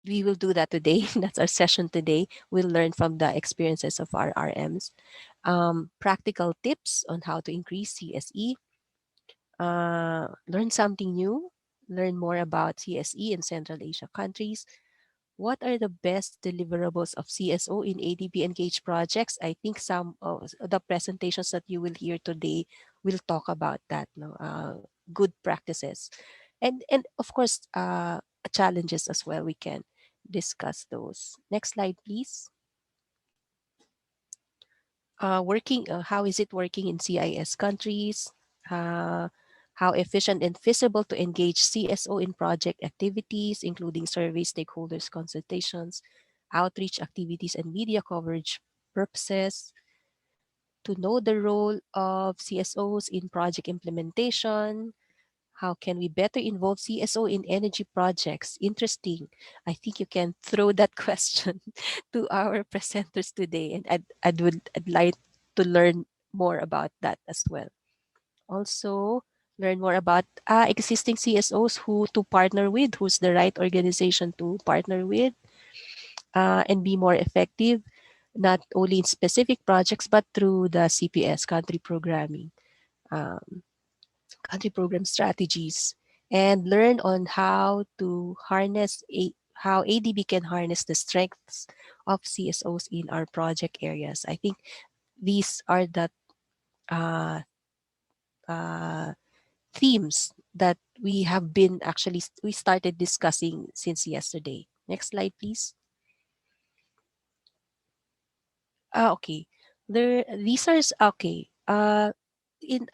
we will do that today. That's our session today. We'll learn from the experiences of our RMs. Practical tips on how to increase CSE, learn something new, learn more about CSE in Central Asia countries. What are the best deliverables of CSO in ADB Engage projects? I think some of the presentations that you will hear today will talk about that. No, good practices, and of course, challenges as well. We can discuss those. Next slide, please. Working, how is it working in CIS countries? Uh, how efficient and feasible to engage CSO in project activities, including survey stakeholders consultations, outreach activities, and media coverage purposes. To know the role of CSOs in project implementation. How can we better involve CSO in energy projects? Interesting. I think you can throw that question to our presenters today, and I'd like to learn more about that as well. Also, learn more about existing CSOs who to partner with, who's the right organization to partner with, and be more effective, not only in specific projects but through the CPS country programming. Um, Country program strategies, and learn on how to how ADB can harness the strengths of CSOs in our project areas. I think these are the uh, uh, themes that we have been we started discussing since yesterday. Next slide, please. Okay. These are okay. In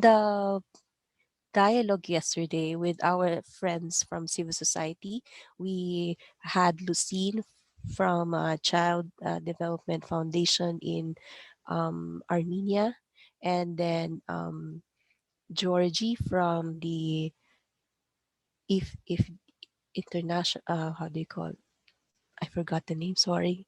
the dialogue yesterday with our friends from civil society. We had Lucine from Child Development Foundation in Armenia, and then Georgie from the if international how do you call, I forgot the name, sorry.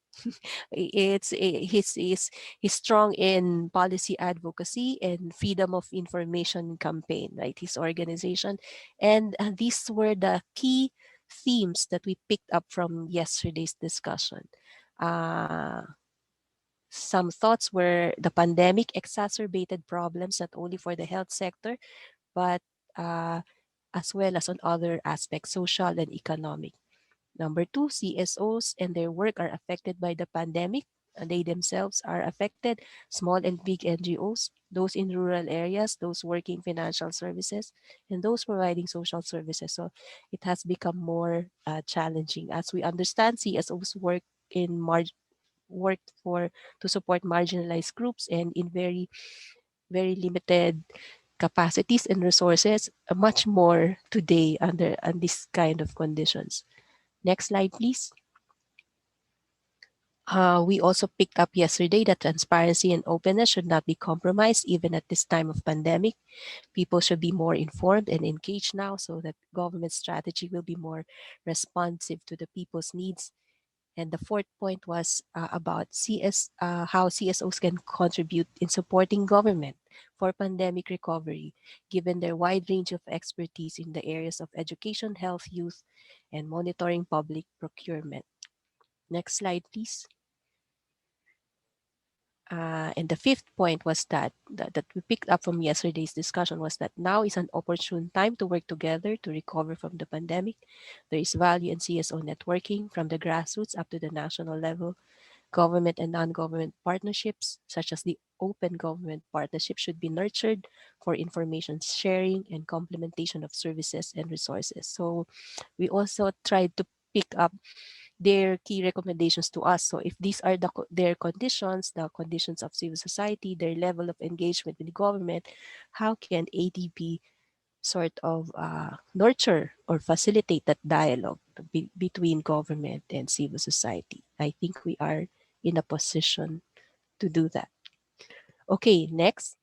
He's strong in policy advocacy and freedom of information campaign, right? His organization, and these were the key themes that we picked up from yesterday's discussion. Uh, some thoughts were the pandemic exacerbated problems not only for the health sector, but uh, as well as on other aspects, social and economic. Number two, CSOs and their work are affected by the pandemic. They themselves are affected, small and big NGOs, those in rural areas, those working financial services, and those providing social services. So it has become more challenging. As we understand, CSOs work for to support marginalized groups and in very limited capacities and resources, much more today under this kind of conditions. Next slide, please. We also picked up yesterday that transparency and openness should not be compromised even at this time of pandemic. People should be more informed and engaged now so that government strategy will be more responsive to the people's needs. And the fourth point was about how CSOs can contribute in supporting government for pandemic recovery, given their wide range of expertise in the areas of education, health, youth, and monitoring public procurement. Next slide, please. And the fifth point was that we picked up from yesterday's discussion was that now is an opportune time to work together to recover from the pandemic. There is value in CSO networking from the grassroots up to the national level. Government and non-government partnerships, such as the Open Government Partnership, should be nurtured for information sharing and complementation of services and resources. So we also tried to pick up their key recommendations to us. So if these are their conditions, the conditions of civil society, their level of engagement with the government, how can ADB sort of nurture or facilitate that dialogue between government and civil society? I think we are in a position to do that. Okay, next.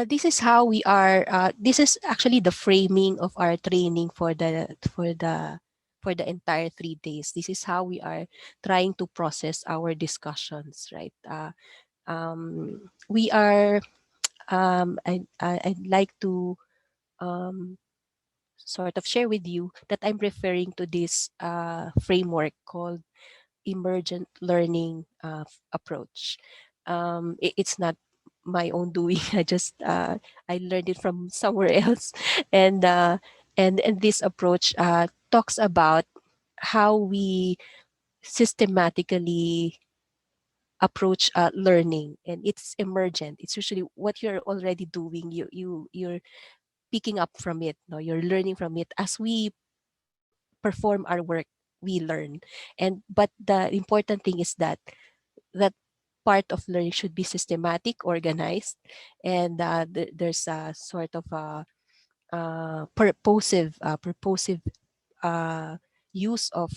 This is how we are. This is actually the framing of our training for the entire 3 days. This is how we are trying to process our discussions, right? We are. I'd like to um, sort of share with you that I'm referring to this framework called Emergent Learning approach. It's not my own doing. I learned it from somewhere else, and and this approach talks about how we systematically approach learning, and it's emergent. It's usually what you're already doing. You're picking up from it. No, you're learning from it as we perform our work. We learn, but the important thing is that that part of learning should be systematic, organized, and there's a sort of a purposive uh, use of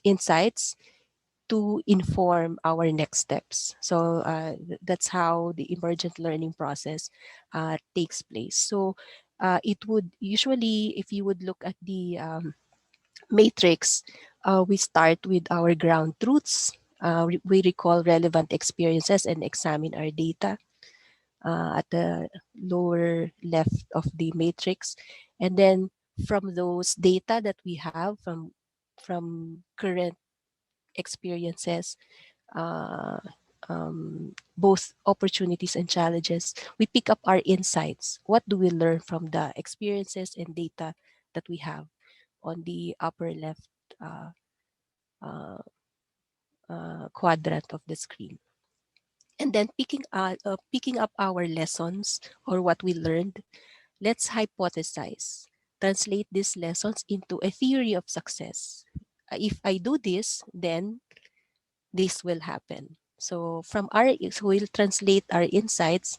insights to inform our next steps. So that's how the emergent learning process takes place. So it would usually, if you would look at the matrix, we start with our ground truths. We recall relevant experiences and examine our data at the lower left of the matrix. And then from those data that we have from current experiences, uh, both opportunities and challenges, we pick up our insights. What do we learn from the experiences and data that we have on the upper left uh, uh, quadrant of the screen? And then picking up our lessons or what we learned, let's hypothesize. Translate these lessons into a theory of success. If I do this, then this will happen. So we'll translate our insights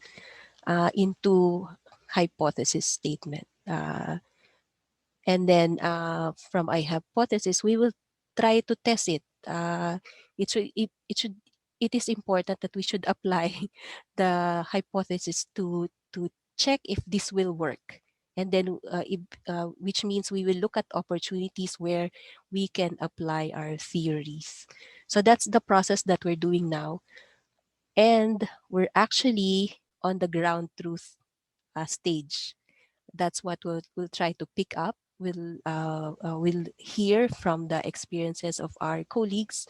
into hypothesis statement. And then from I hypothesis, we will try to test it. It is important that we should apply the hypothesis to check if this will work. And then, which means we will look at opportunities where we can apply our theories. So that's the process that we're doing now. And we're actually on the ground truth stage. That's what we'll try to pick up. We'll hear from the experiences of our colleagues,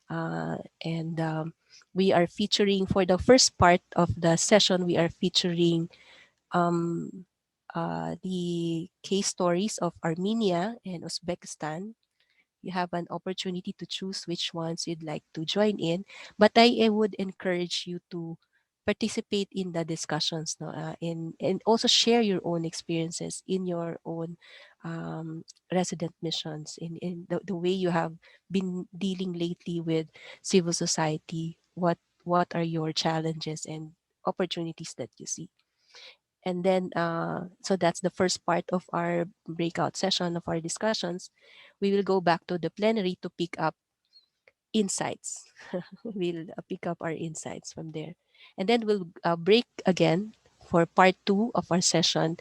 and we are featuring for the first part of the session. We are featuring um, the case stories of Armenia and Uzbekistan. You have an opportunity to choose which ones you'd like to join in, but I would encourage you to participate in the discussions, no, and also share your own experiences in your own resident missions, in the way you have been dealing lately with civil society. What are your challenges and opportunities that you see? And then, so that's the first part of our breakout session of our discussions. We will go back to the plenary to pick up insights. We'll pick up our insights from there. And then we'll break again for part two of our session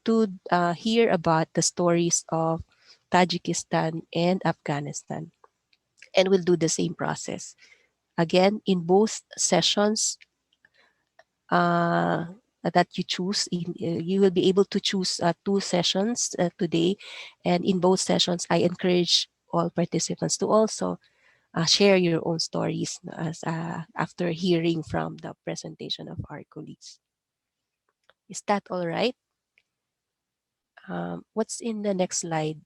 to hear about the stories of Tajikistan and Afghanistan. And we'll do the same process. Again, in both sessions, uh, that you choose you will be able to choose two sessions today, and in both sessions I encourage all participants to also share your own stories as after hearing from the presentation of our colleagues. Is that all right? What's in the next slide?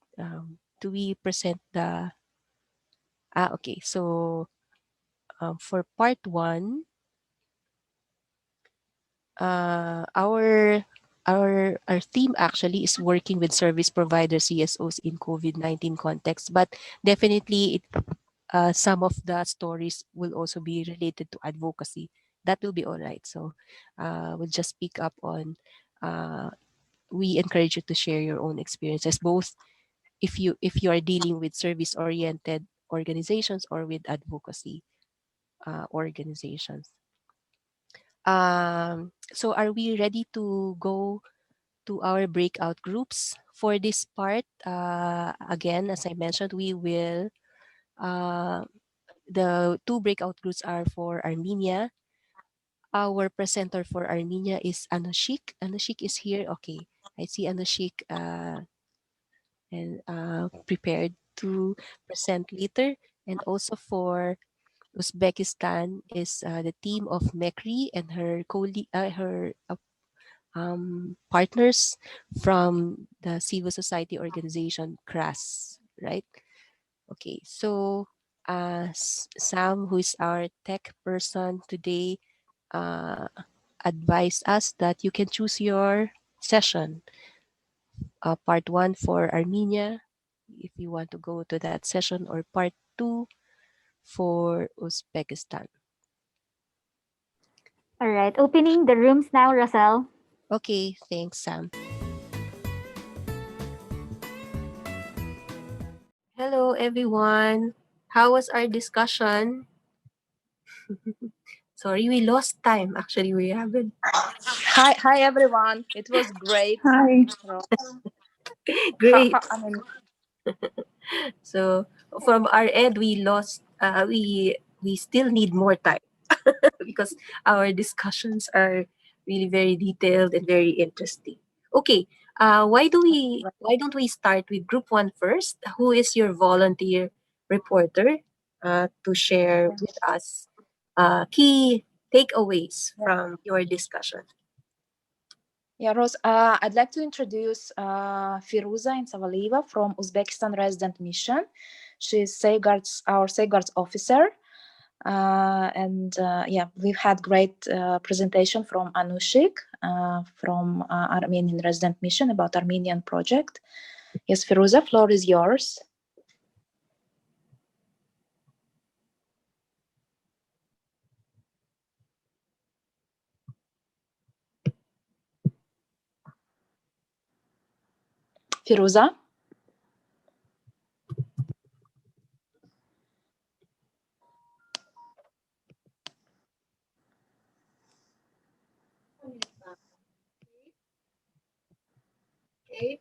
Do we present the okay, so for part one, our theme actually is working with service providers, CSOs, in COVID-19 context, but definitely some of the stories will also be related to advocacy. That will be all right. So we'll just pick up on. Uh, we encourage you to share your own experiences, both if you are dealing with service oriented organizations or with advocacy organizations. So are we ready to go to our breakout groups for this part? Again, as I mentioned, we will, uh, the two breakout groups are for Armenia. Our presenter for Armenia is Anushik. Anushik is here. Okay, I see Anushik. and prepared to present later. And also for Uzbekistan is the team of Mekri and her partners from the civil society organization CRAS, right? Okay, so Sam, who is our tech person today, uh, advised us that you can choose your session. Part one for Armenia, if you want to go to that session, or part two for Uzbekistan. All right, opening the rooms now, Rosel. Okay, thanks, Sam. Hello, everyone. How was our discussion? Sorry, we lost time. Actually, we haven't. Hi everyone. It was great. Hi. Great. I mean, So from our end, we lost. We still need more time because our discussions are really very detailed and very interesting. Okay. Why don't we start with group one first? Who is your volunteer reporter to share with us key takeaways from your discussion? yeah, Rose. I'd like to introduce Firuza Insavaliyeva from Uzbekistan Resident Mission. She's our safeguards officer. And we've had great presentation from Anushik from Armenian Resident Mission about Armenian project. Yes, Firuza, floor is yours. Firuza? Okay.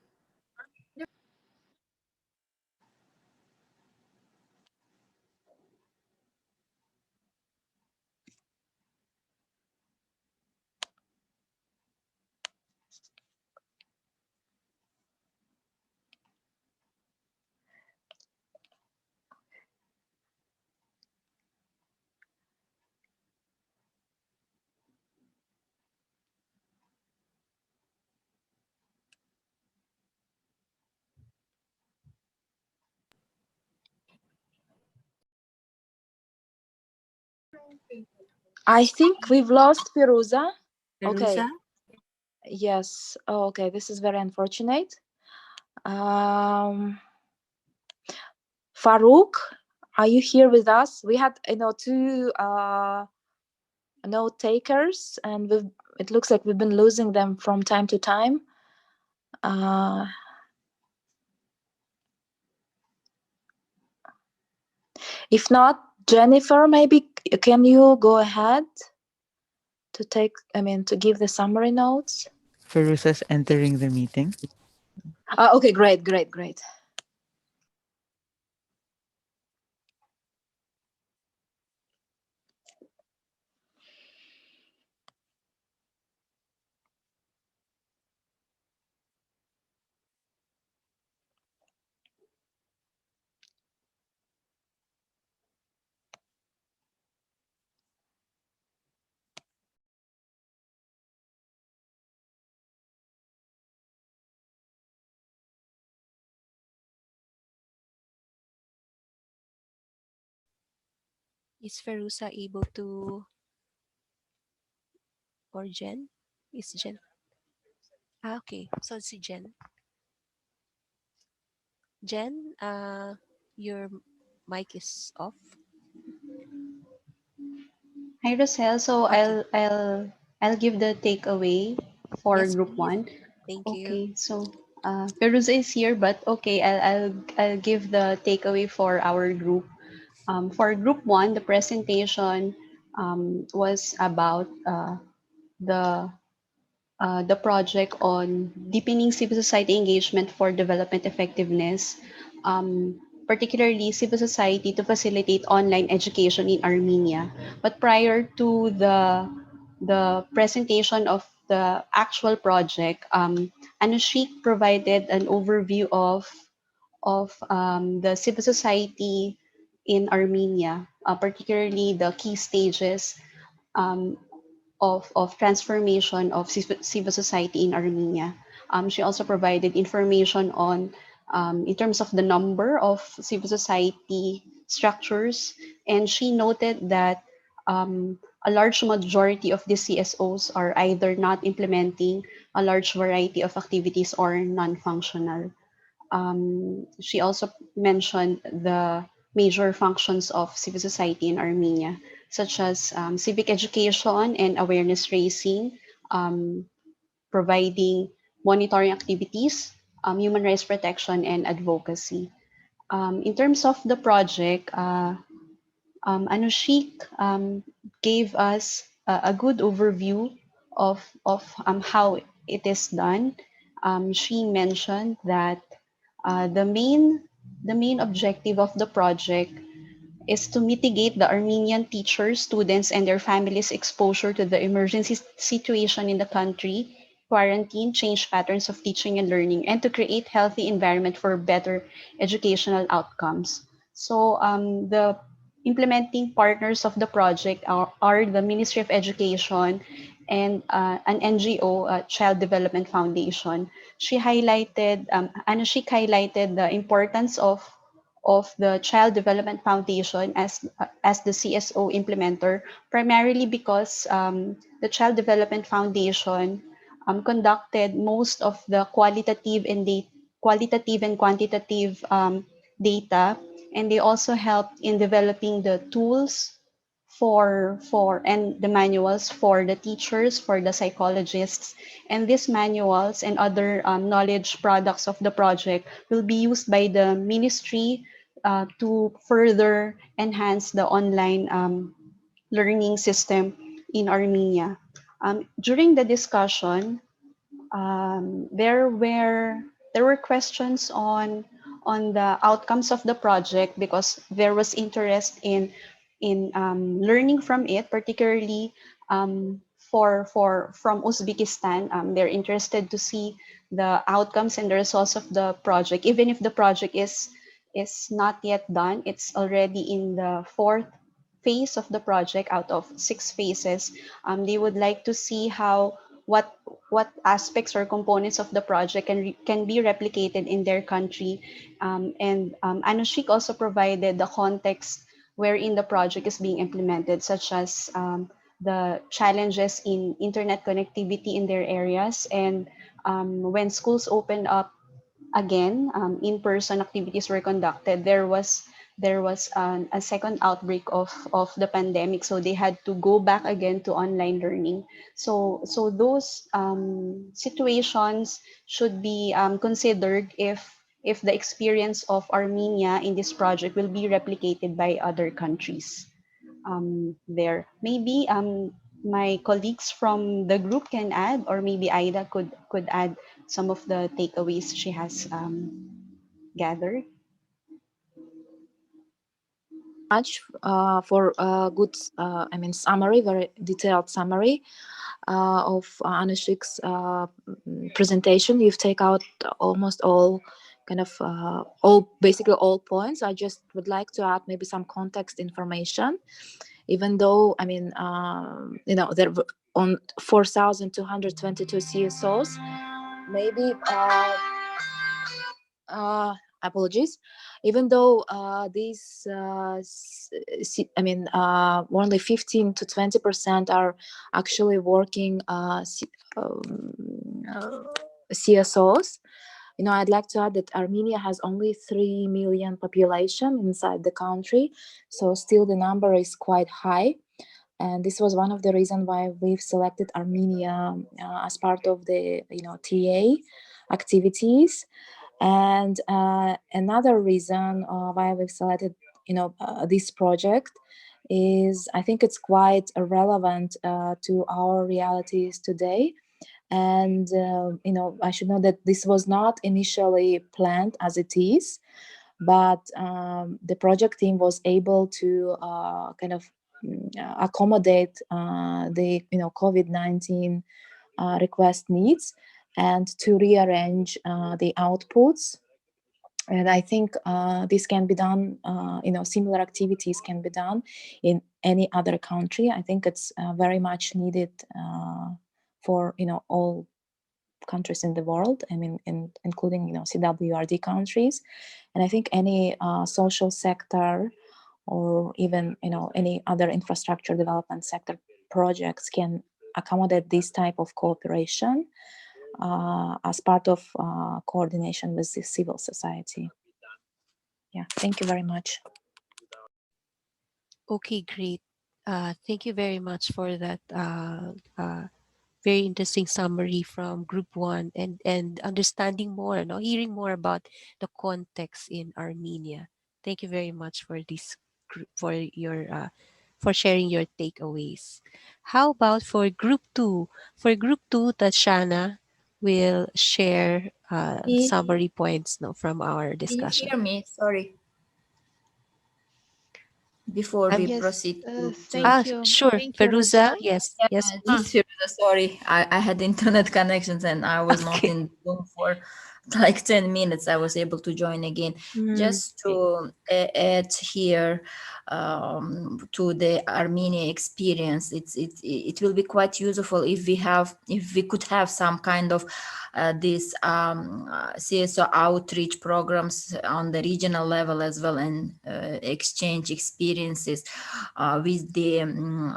I think we've lost Firuza. Perusa? Okay. Yes. Oh, okay. This is very unfortunate. Um, Farouk, are you here with us? We had, two note takers, and it looks like we've been losing them from time to time. If not, Jennifer, maybe can you go ahead to give the summary notes? Feruza's entering the meeting. Okay, great. Is Ferusa able to, or Jen? Is Jen? Okay. So it's Jen. Jen, your mic is off. Hi, Rosel. So Okay. I'll give the takeaway for Yes, group please. one. Thank you. Okay, so Perusa is here, but okay, I'll give the takeaway for our group. For group one, the presentation was about the project on deepening civil society engagement for development effectiveness, particularly civil society to facilitate online education in Armenia. But prior to the presentation of the actual project, Anushik provided an overview of the civil society in Armenia, particularly the key stages um, of transformation of civil society in Armenia. She also provided information on, in terms of the number of civil society structures, and she noted that a large majority of the CSOs are either not implementing a large variety of activities or non-functional. She also mentioned the major functions of civil society in Armenia, such as civic education and awareness raising, um, providing monitoring activities, human rights protection, and advocacy. In terms of the project, Anushik gave us a good overview of how it is done. She mentioned that the main objective of the project is to mitigate the Armenian teachers, students, and their families' exposure to the emergency situation in the country, quarantine, change patterns of teaching and learning, and to create healthy environment for better educational outcomes. So the implementing partners of the project are the Ministry of Education and an NGO, Child Development Foundation. Anushik highlighted the importance of the Child Development Foundation as the CSO implementer, primarily because the Child Development Foundation conducted most of the qualitative and quantitative data, and they also helped in developing the tools for and the manuals for the teachers, for the psychologists, and these manuals and other knowledge products of the project will be used by the ministry to further enhance the online learning system in Armenia. During the discussion, there were questions on the outcomes of the project because there was interest in learning from it, particularly for from Uzbekistan. They're interested to see the outcomes and the results of the project, even if the project is not yet done. It's already in the fourth phase of the project out of 6 phases. They would like to see how what aspects or components of the project can be replicated in their country. Anushik also provided the context wherein the project is being implemented, such as the challenges in internet connectivity in their areas, and when schools opened up again, in-person activities were conducted. There was a second outbreak of the pandemic, so they had to go back again to online learning. So those situations should be considered if the experience of Armenia in this project will be replicated by other countries. There maybe my colleagues from the group can add, or maybe Aida could add some of the takeaways she has gathered. Much for a good, summary, very detailed summary of Anushik's presentation. You've taken out almost all basically all points. I just would like to add maybe some context information. Even though, there were on 4,222 CSOs, maybe apologies. Even though these, only 15 to 20% are actually working CSOs. I'd like to add that Armenia has only 3 million population inside the country, so still the number is quite high. And this was one of the reasons why we've selected Armenia as part of the TA activities. And another reason why we've selected this project is I think it's quite relevant to our realities today. And I should know that this was not initially planned as it is, but the project team was able to accommodate the COVID-19 request needs and to rearrange the outputs And I think this can be done, similar activities can be done in any other country. I think it's very much needed for, all countries in the world. I mean, including, CWRD countries. And I think any social sector or even, any other infrastructure development sector projects can accommodate this type of cooperation as part of coordination with the civil society. Yeah, thank you very much. Okay, great. Thank you very much for that very interesting summary from Group One and understanding more, no, hearing more about the context in Armenia. Thank you very much for this for your for sharing your takeaways. How about for Group Two? For Group Two, Tatiana will share summary points, no, from our Can you discussion. hear me? Sorry. Before we I'm, Yes, proceed to thank you. sure, Thank you, Feruza. Rosal. Yes, yeah, yes, just please. Firuza, sorry. I had internet connections and I was not Okay. in Zoom for like 10 minutes. I was able to join again. Just Okay. to add here to the Armenia experience, it will be quite useful if we could have some kind of these CSO outreach programs on the regional level as well, and exchange experiences with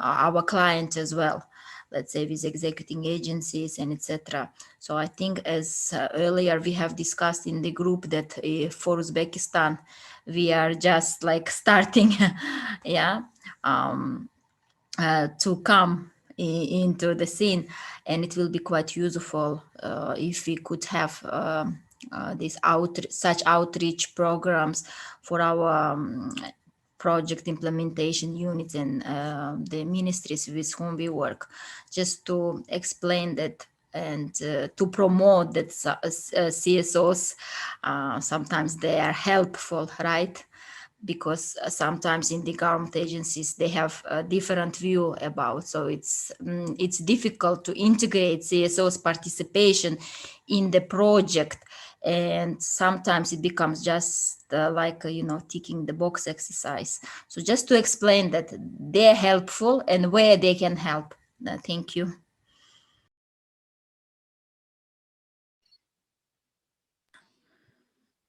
our clients as well, let's say with executing agencies and etc. So I think, as earlier we have discussed in the group, that for Uzbekistan we are just like starting yeah to come into the scene, and it will be quite useful if we could have these such outreach programs for our project implementation units and the ministries with whom we work, just to explain that and to promote that CSOs sometimes they are helpful, right? Because sometimes in the government agencies they have a different view about, so it's difficult to integrate CSO's participation in the project, and sometimes it becomes just like ticking the box exercise. So just to explain that they're helpful and where they can help. Thank you.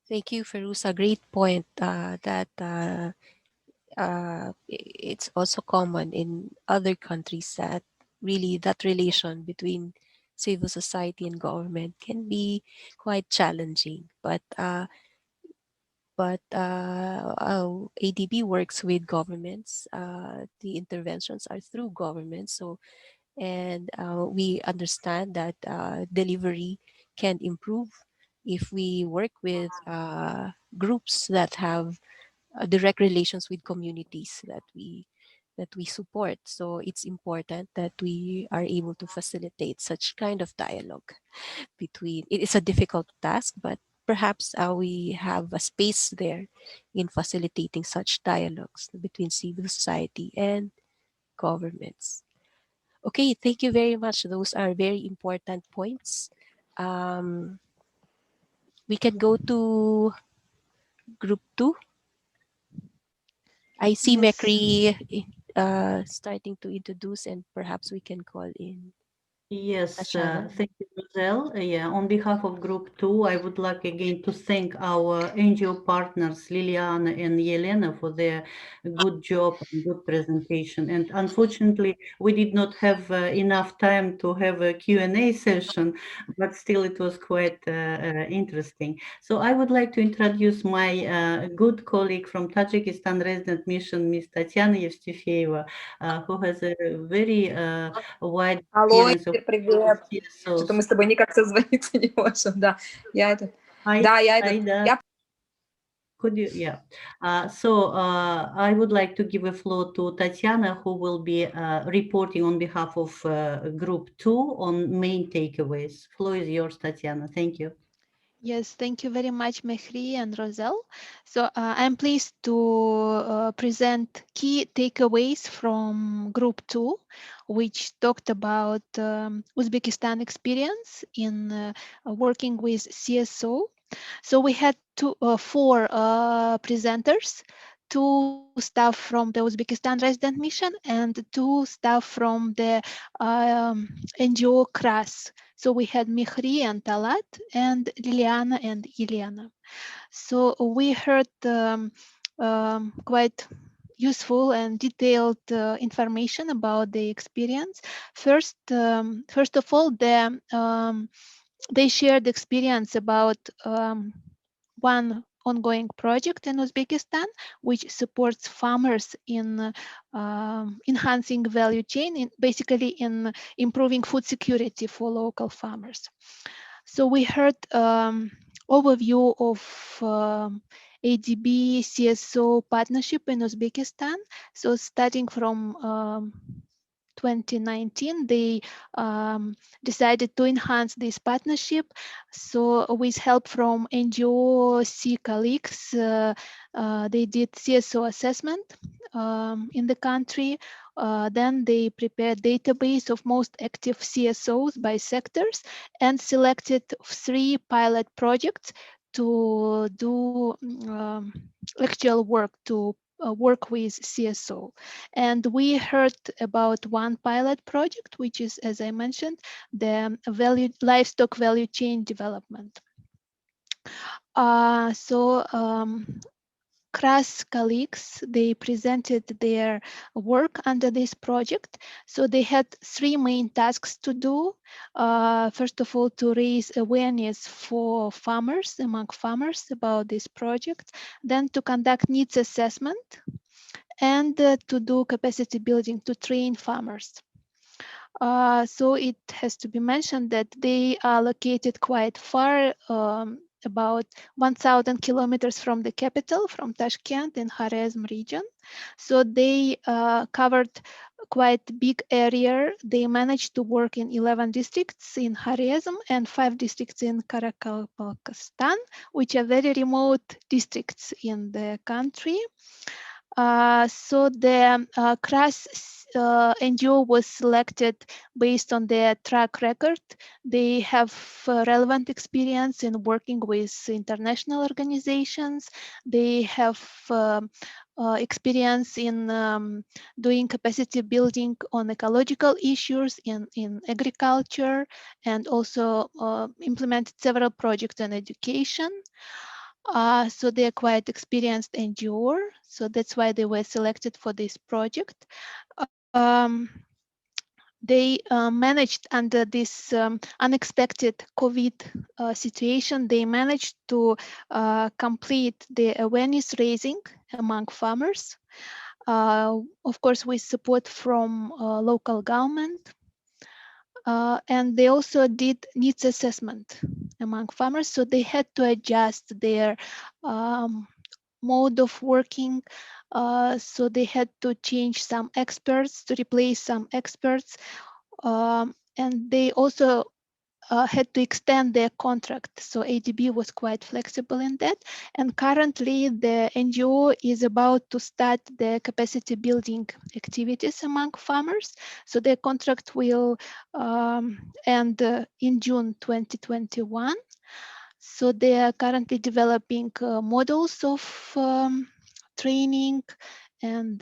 Thank you, Feruza. Great point that it's also common in other countries that really that relation between civil society and government can be quite challenging. But ADB works with governments. The interventions are through governments. So and we understand that delivery can improve if we work with groups that have direct relations with communities that we support. So it's important that we are able to facilitate such kind of dialogue between. It is a difficult task, but perhaps we have a space there in facilitating such dialogues between civil society and governments. Okay, thank you very much. Those are very important points. Um, we can go to group two. I see Yes, Mekri starting to introduce, and perhaps we can call in Yes, Tatiana. thank you, Roselle. Yeah, on behalf of Group 2, I would like again to thank our NGO partners, Liliana and Yelena, for their good job and good presentation. And unfortunately, we did not have enough time to have a Q&A session, but still it was quite interesting. So I would like to introduce my good colleague from Tajikistan Resident Mission, Ms. Tatiana Yevstefeeva, who has a very wide Алло, experience of Игорь, привет. Что-то CSOs. мы с тобой никак созвониться не можем, да. I, Я could you, yeah. I would like to give a floor to Tatiana, who will be reporting on behalf of Group 2 on main takeaways. Floor is yours, Tatiana. Thank you. yes, thank you very much, Mehri and Roselle. So I'm pleased to present key takeaways from Group 2, which talked about Uzbekistan experience in working with CSO So we had four presenters, two staff from the Uzbekistan resident mission and two staff from the NGO CRAS. So we had Mihri and Talat and Liliana and Elena. So we heard quite useful and detailed information about the experience. First of all, they shared experience about one ongoing project in Uzbekistan, which supports farmers in enhancing value chain, basically in improving food security for local farmers. So we heard overview of Adb Cso Partnership in Uzbekistan. So starting from 2019, they decided to enhance this partnership. So with help from NGO colleagues, they did CSO assessment in the country. Then they prepared database of most active CSOs by sectors and selected 3 pilot projects to do actual work, to work with CSO. And we heard about one pilot project, which is, as I mentioned, the livestock value chain development. CRAS colleagues, they presented their work under this project. So they had 3 main tasks to do. First of all, to raise awareness for farmers, among farmers, about this project. Then to conduct needs assessment and to do capacity building to train farmers. So it has to be mentioned that they are located quite far, about 1,000 kilometers from the capital, from Tashkent in Khwarezm region. So they covered quite big area. They managed to work in 11 districts in Khwarezm and 5 districts in Karakalpakstan, which are very remote districts in the country. So the CRAS NGO was selected based on their track record. They have relevant experience in working with international organizations. They have experience in doing capacity building on ecological issues in agriculture, and also implemented several projects in education. So they are quite experienced NGO, so that's why they were selected for this project. They managed under this unexpected COVID situation, they managed to complete the awareness raising among farmers, of course with support from local government. And they also did needs assessment among farmers, so they had to adjust their mode of working. So they had to change some experts to replace some experts, and they also had to extend their contract. So ADB was quite flexible in that. And currently the NGO is about to start the capacity building activities among farmers. So their contract will end in June 2021. So they are currently developing models of training, and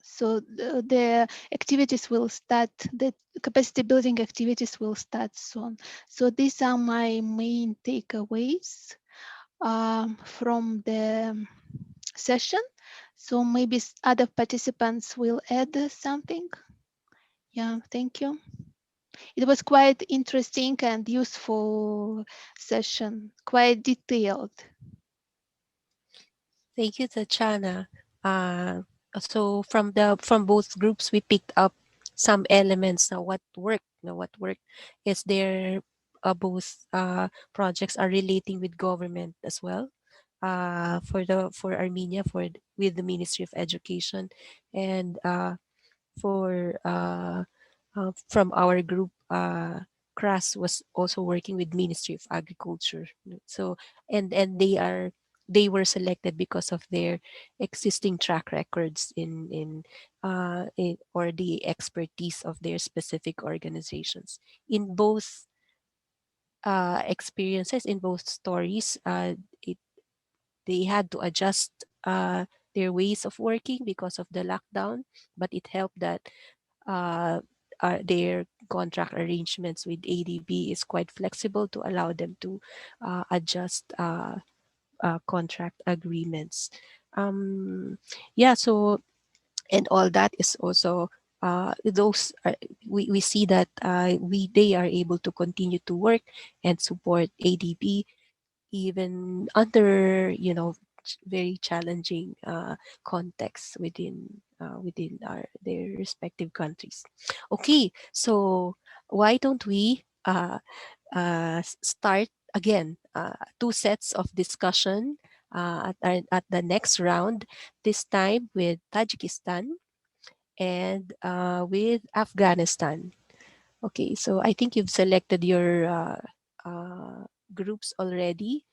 so the activities will start, the capacity building activities will start soon. So these are my main takeaways from the session. So maybe other participants will add something. Yeah, thank you. It was quite interesting and useful session, quite detailed. Thank you, Tatiana. So from both groups, we picked up some elements. Now, what worked is their both projects are relating with government as well. For Armenia, with the Ministry of Education, and from our group, CRAS was also working with Ministry of Agriculture. So and they were selected because of their existing track records in or the expertise of their specific organizations. In both experiences in both stories. They had to adjust their ways of working because of the lockdown, but it helped that uh, their contract arrangements with ADB is quite flexible to allow them to adjust contract agreements. Yeah, so and all that is also those are, we see that they are able to continue to work and support ADB even under very challenging contexts within their respective countries. Okay, so why don't we start again two sets of discussion at the next round, this time with Tajikistan and with Afghanistan. Okay, so I think you've selected your groups already.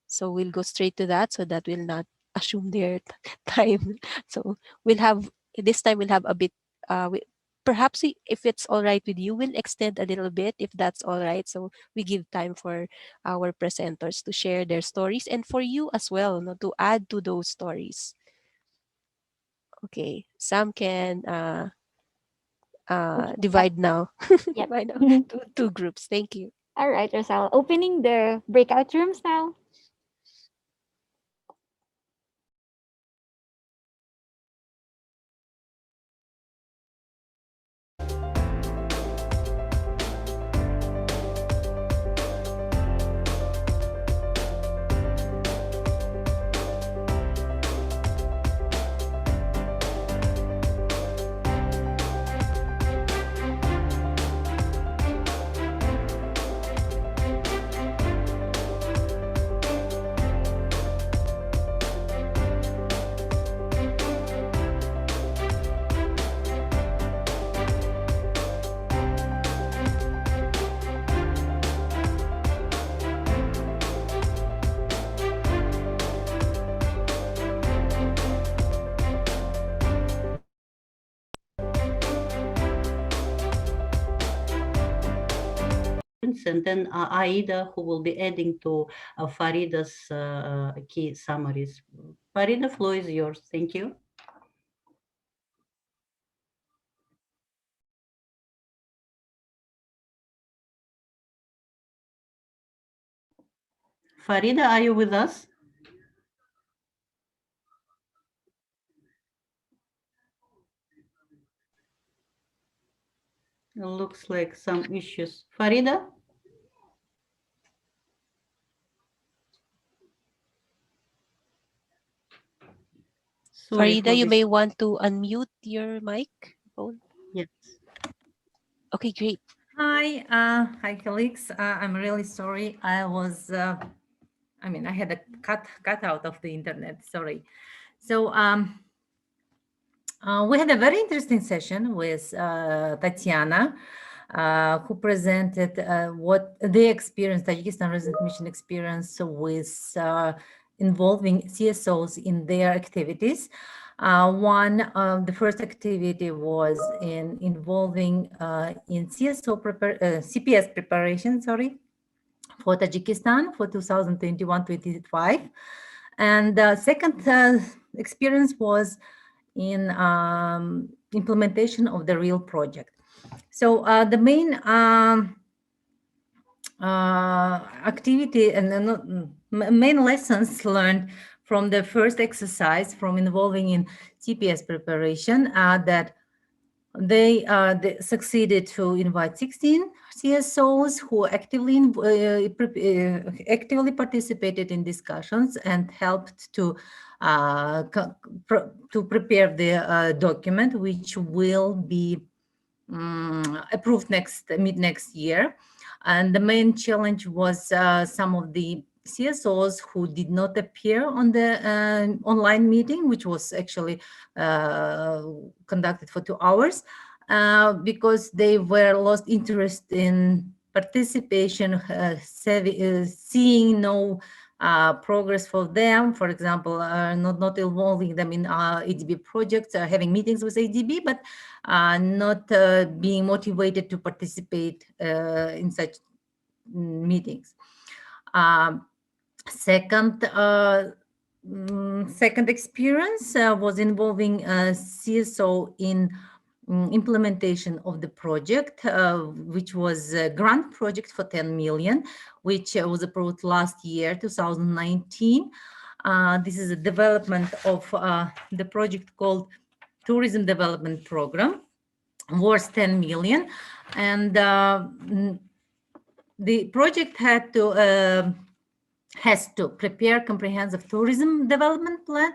So we'll go straight to that so that we'll not assume their time. So we'll have, this time we'll have a bit, perhaps if it's all right with you, we'll extend a little bit if that's all right. So we give time for our presenters to share their stories and for you as well, no, to add to those stories. Okay, Sam can Okay. divide now. Yep. Divide now to two groups. Thank you. All right, Rosal. Opening the breakout rooms now. And then Aida, who will be adding to Farida's key summaries. Farida, floor is yours. Thank you. Farida, are you with us? It looks like some issues. Farida? Sorry Farida, for you this. may want to unmute your mic. Phone. Yes. Okay, great. Hi, colleagues. I'm really sorry. I had a cut out of the internet. Sorry. So we had a very interesting session with Tatiana, who presented what they experienced, Tajikistan Resident Mission experience with involving CSOs in their activities. The first activity was in involving in CPS preparation, for Tajikistan for 2021-25. And the second experience was in implementation of the real project. So the main activity and main lessons learned from the first exercise from involving in CPS preparation that they succeeded to invite 16 CSOs who actively participated in discussions and helped to prepare the document, which will be approved mid next year. And the main challenge was some of the CSOs who did not appear on the online meeting, which was actually conducted for 2 hours, because they were lost interest in participation, seeing no progress for them. For example, not involving them in ADB projects, having meetings with ADB, but not being motivated to participate in such meetings. Second experience was involving CSO in implementation of the project, which was a grant project for 10 million, which was approved last year, 2019. This is a development of the project called Tourism Development Program, worth 10 million. And the project has to prepare comprehensive tourism development plan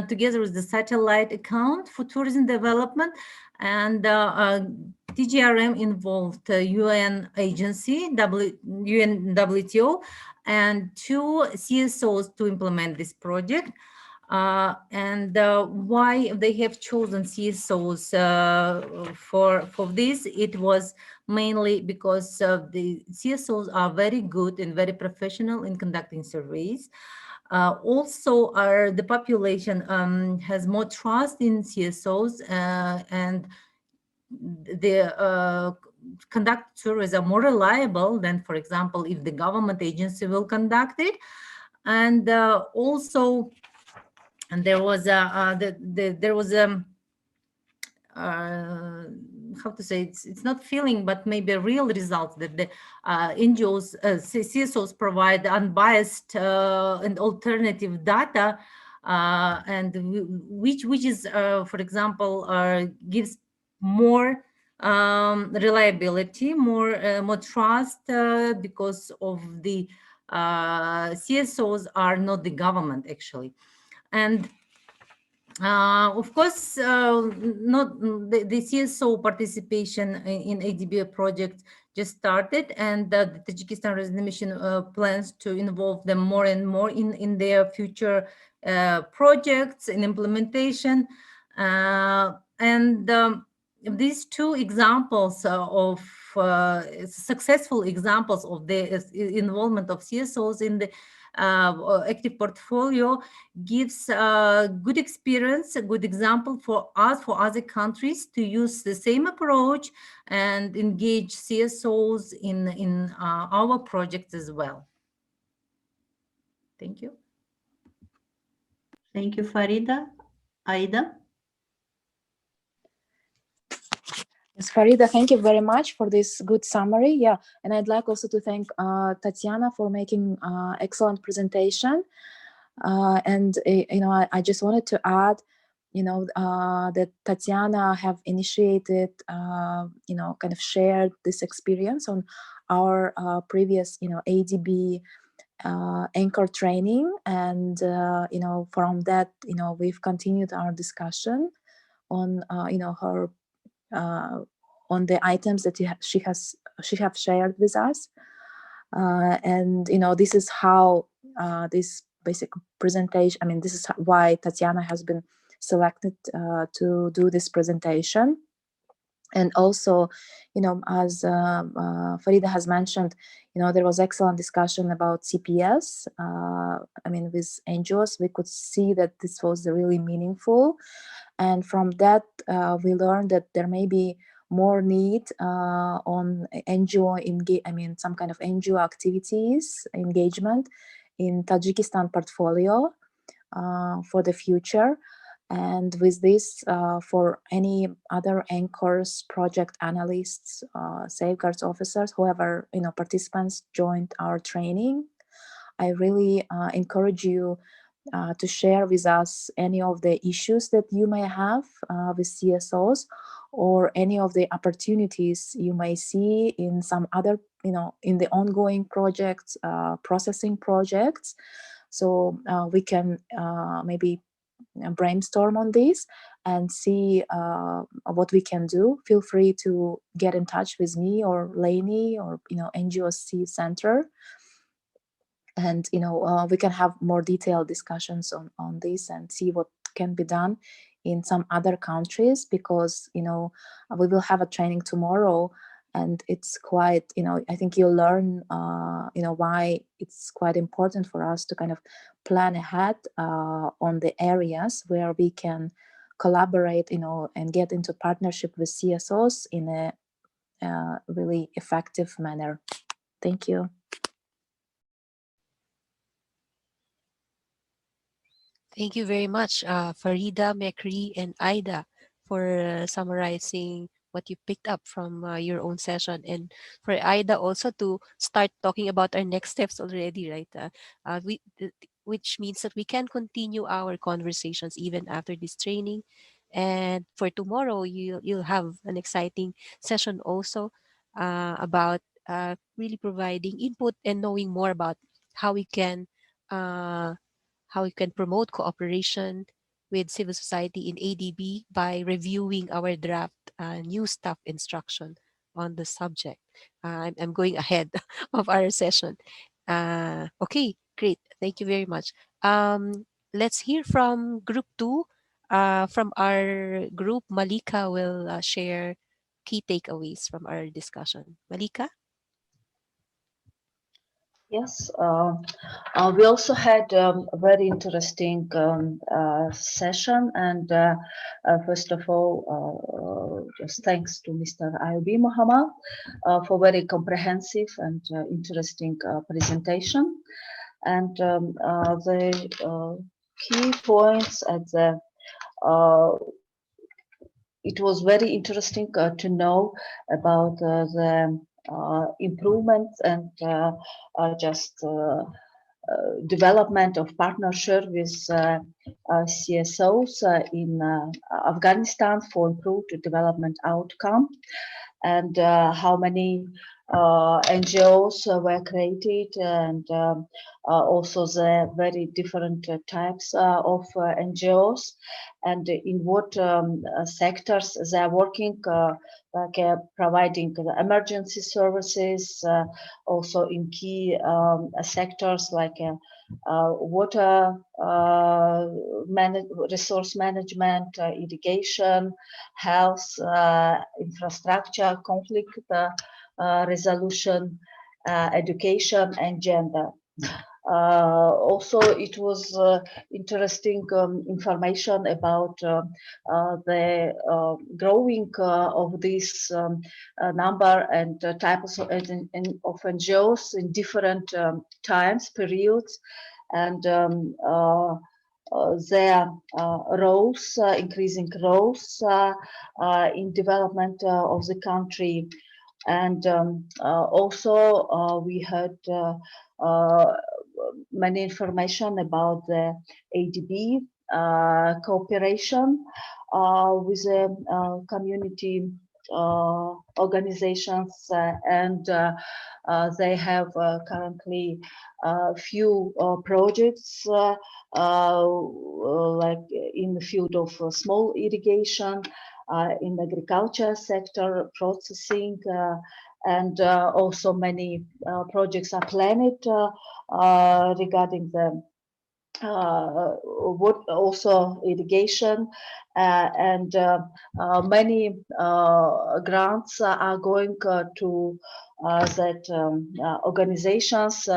together with the satellite account for tourism development. And TGRM involved UN agency, UNWTO, and 2 CSOs to implement this project. And why they have chosen CSOs for this, it was mainly because the CSOs are very good and very professional in conducting surveys. Also, the population has more trust in CSOs, and the conduct surveys are more reliable than, for example, if the government agency will conduct it. And also, and there was how to say, it's not feeling, but maybe a real result that the NGOs, CSOs provide unbiased and alternative data, and which is, for example, gives more reliability, more trust, because of the CSOs are not the government actually. And of course, not the CSO participation in Adb project just started, and the Tajikistan Resident Mission plans to involve them more and more in their future projects in implementation. And these 2 examples of successful examples of the involvement of CSOs in the active portfolio gives a good experience, a good example for us, for other countries to use the same approach and engage CSOs in our projects as well. Thank you. Thank you, Farida. Aida? Yes, Farida, thank you very much for this good summary. Yeah, and I'd like also to thank Tatiana for making excellent presentation. And I just wanted to add, that Tatiana have initiated, kind of shared this experience on our previous, Adb anchor training, and from that, we've continued our discussion on, her. On the items that she have shared with us, and this is how this basic presentation. I mean, this is why Tatiana has been selected to do this presentation. And also, as Farida has mentioned, there was excellent discussion about CPS. I mean, with NGOs, we could see that this was really meaningful. And from that, we learned that there may be more need on NGO, some kind of NGO activities, engagement in Tajikistan portfolio for the future. And with this, for any other anchors, project analysts, safeguards officers, whoever, participants joined our training, I really encourage you to share with us any of the issues that you may have with CSOs, or any of the opportunities you may see in some other, in the ongoing projects, processing projects. So we can maybe brainstorm on this and see what we can do. Feel free to get in touch with me or Lainey or NGOC Center, and we can have more detailed discussions on this and see what can be done in some other countries, because we will have a training tomorrow, and it's quite, I think you'll learn why it's quite important for us to kind of plan ahead on the areas where we can collaborate, and get into partnership with CSOs in a really effective manner. Thank you. Thank you very much, Farida, Mekri, and Aida, for summarizing what you picked up from your own session, and for Aida also to start talking about our next steps already, right? Which means that we can continue our conversations even after this training. And for tomorrow, you'll have an exciting session also about really providing input and knowing more about how we can. How we can promote cooperation with civil society in ADB by reviewing our draft new staff instruction on the subject. I'm going ahead of our session. Okay, great. Thank you very much. Let's hear from group two. From our group, Malika will share key takeaways from our discussion. Malika? Yes, we also had a very interesting session, and first of all, just thanks to Mr. Ayubi Muhammad for very comprehensive and interesting presentation. And the key points at the it was very interesting to know about the improvements and just development of partnership with CSOs in Afghanistan for improved development outcome, and how many NGOs were created, and also the very different types of NGOs, and in what sectors they are working, like providing the emergency services, also in key sectors like water resource management, irrigation, health, infrastructure, conflict resolution, education, and gender. Also, it was interesting information about the growing of this number and types of NGOs in different times, periods, and their roles, increasing roles in development of the country. And also we heard many information about the ADB cooperation with the community organizations, and they have currently few projects like in the field of small irrigation, in the agriculture sector, processing, and also many projects are planned regarding the wood, also irrigation, and many grants are going to that organizations,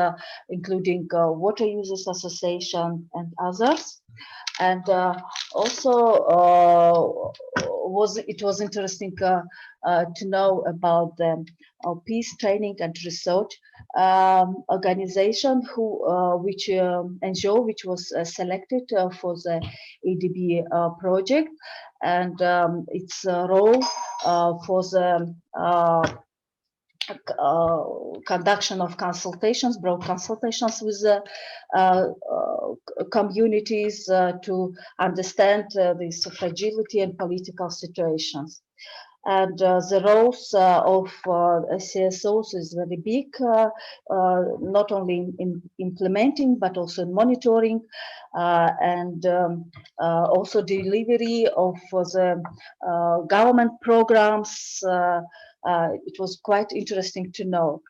including Water Users Association and others. And also it was interesting to know about the peace training and research organization which NGO which was selected for the ADB project, and its role for the conduction of consultations, broad consultations with the communities to understand this fragility and political situations. And the roles of CSOs is very big, not only in implementing, but also in monitoring, and also delivery of the government programs. It was quite interesting to know.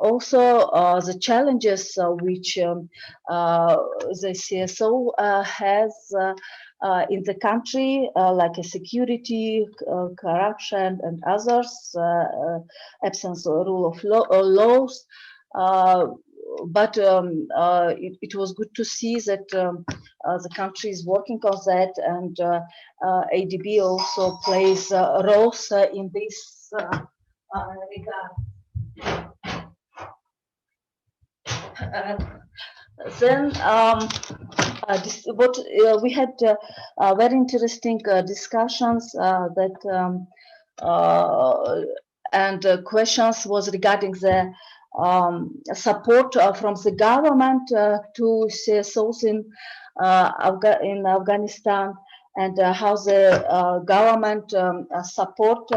Also, the challenges which the CSO has in the country, like security, corruption, and others, absence of rule of laws. But it was good to see that the country is working on that, and ADB also plays roles in this regard. Then we had very interesting discussions and questions was regarding the support from the government to CSOs in Afghanistan, and how the government support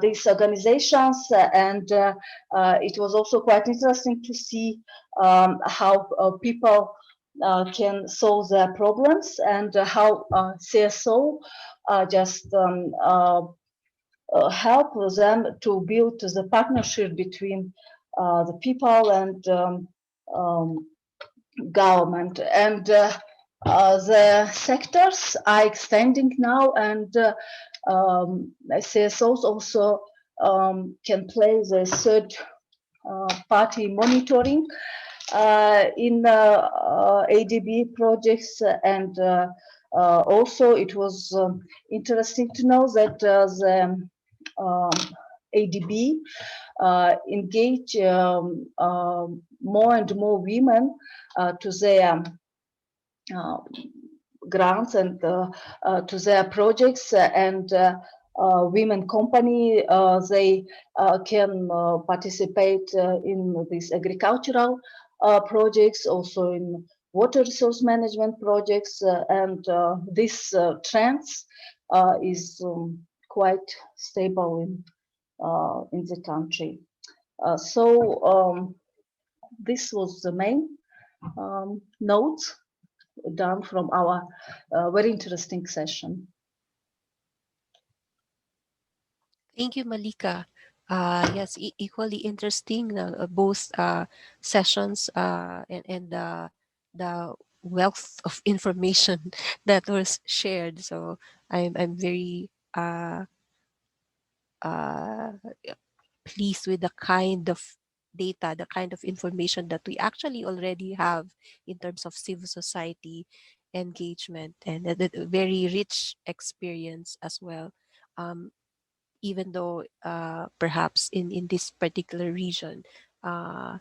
these organizations, and it was also quite interesting to see how people can solve their problems, and how CSO just help them to build the partnership between the people and government. And the sectors are extending now, and CSOs also can play the third party monitoring in ADB projects, and also it was interesting to know that the ADB engage more and more women to their grants and to their projects, and women company they can participate in these agricultural projects, also in water resource management projects, and this trends is quite stable in the country. So this was the main notes done from our very interesting session. Thank you, Malika. Yes, equally interesting, both sessions and the wealth of information that was shared. So I'm very uh, pleased with the kind of data, the kind of information that we actually already have in terms of civil society engagement, and the very rich experience as well. Um, Even though perhaps in this particular region, uh,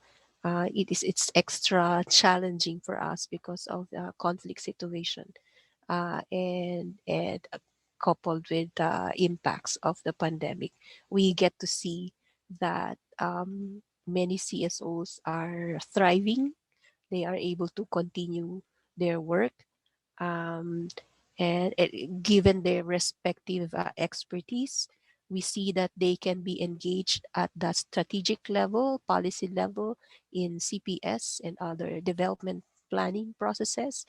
it's extra challenging for us because of the conflict situation, and coupled with the impacts of the pandemic, we get to see that many CSOs are thriving. They are able to continue their work, um, and given their respective expertise, we see that they can be engaged at the strategic level, policy level, in CPS and other development planning processes,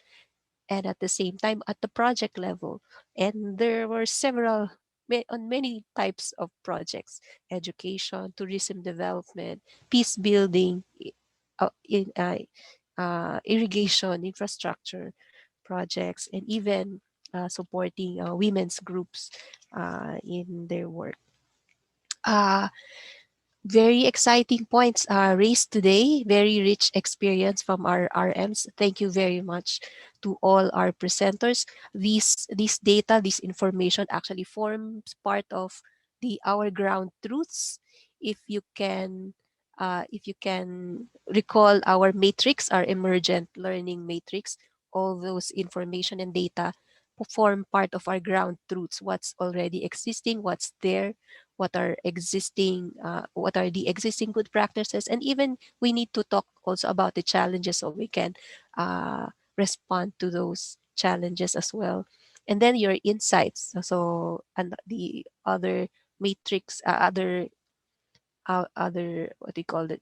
and at the same time at the project level. And there were several on many types of projects: education, tourism development, peace building, irrigation infrastructure projects, and even supporting women's groups in their work. Uh, Very exciting points raised today. Very rich experience from our RMs. Thank you very much to all our presenters. This data, this information actually forms part of the our ground truths. If you can recall our matrix, our emergent learning matrix, all those information and data form part of our ground truths. What's already existing, what's there, what are the existing good practices, and even we need to talk also about the challenges so we can uh, respond to those challenges as well. And then your insights, so and the other matrix, other, what do you call it,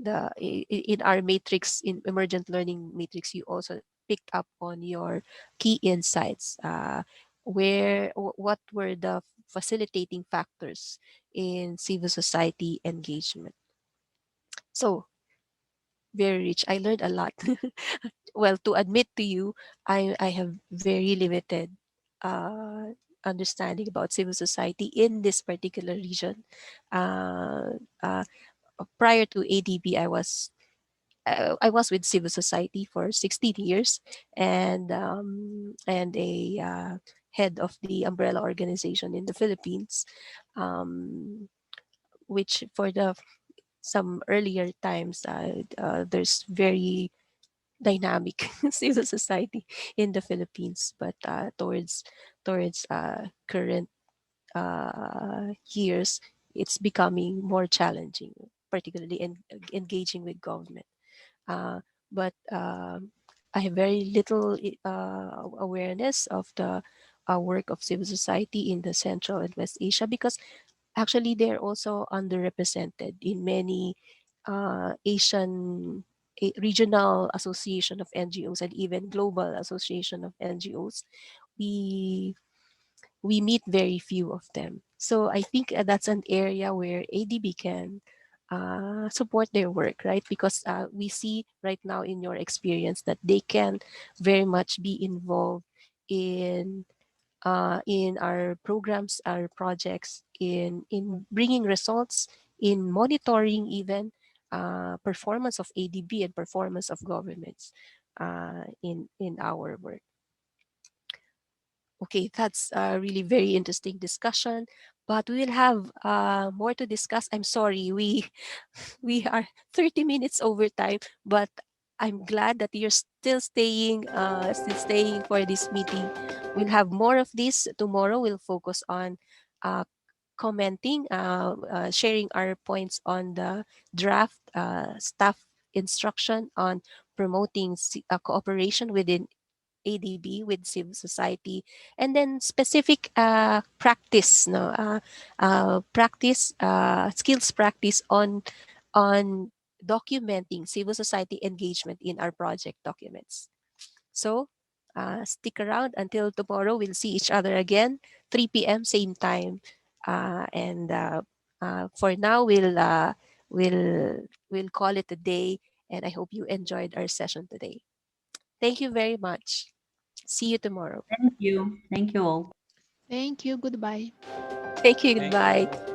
in our matrix, in emergent learning matrix, you also picked up on your key insights, what were the facilitating factors in civil society engagement. So very rich, I learned a lot. Well, to admit to you, I have very limited uh, understanding about civil society in this particular region. uh, uh, Prior to ADB, I was with civil society for 16 years, and a head of the umbrella organization in the Philippines. Um, which for the some earlier times, there's very dynamic civil society in the Philippines, but towards current years, it's becoming more challenging, particularly in engaging with government. But I have very little awareness of the work of civil society in the Central and West Asia, because actually they're also underrepresented in many Asian regional association of NGOs and even global association of NGOs. We we meet very few of them. So I think that's an area where ADB can support their work, right? Because we see right now in your experience that they can very much be involved in our programs, our projects, in bringing results, in monitoring even performance of ADB and performance of governments in our work. Okay, that's a really very interesting discussion, but we will have more to discuss. I'm sorry, we we are 30 minutes over time, but I'm glad that you're still staying for this meeting. We'll have more of this tomorrow. We'll focus on uh, commenting, sharing our points on the draft staff instruction on promoting cooperation within ADB with civil society, and then specific practice, no, practice skills practice on documenting civil society engagement in our project documents. So stick around until tomorrow. We'll see each other again, 3 p.m. same time, and for now we'll call it a day. And I hope you enjoyed our session today. Thank you very much. See you tomorrow. Thank you. Thank you all. Thank you. Goodbye. Thank you. Thank you. Goodbye.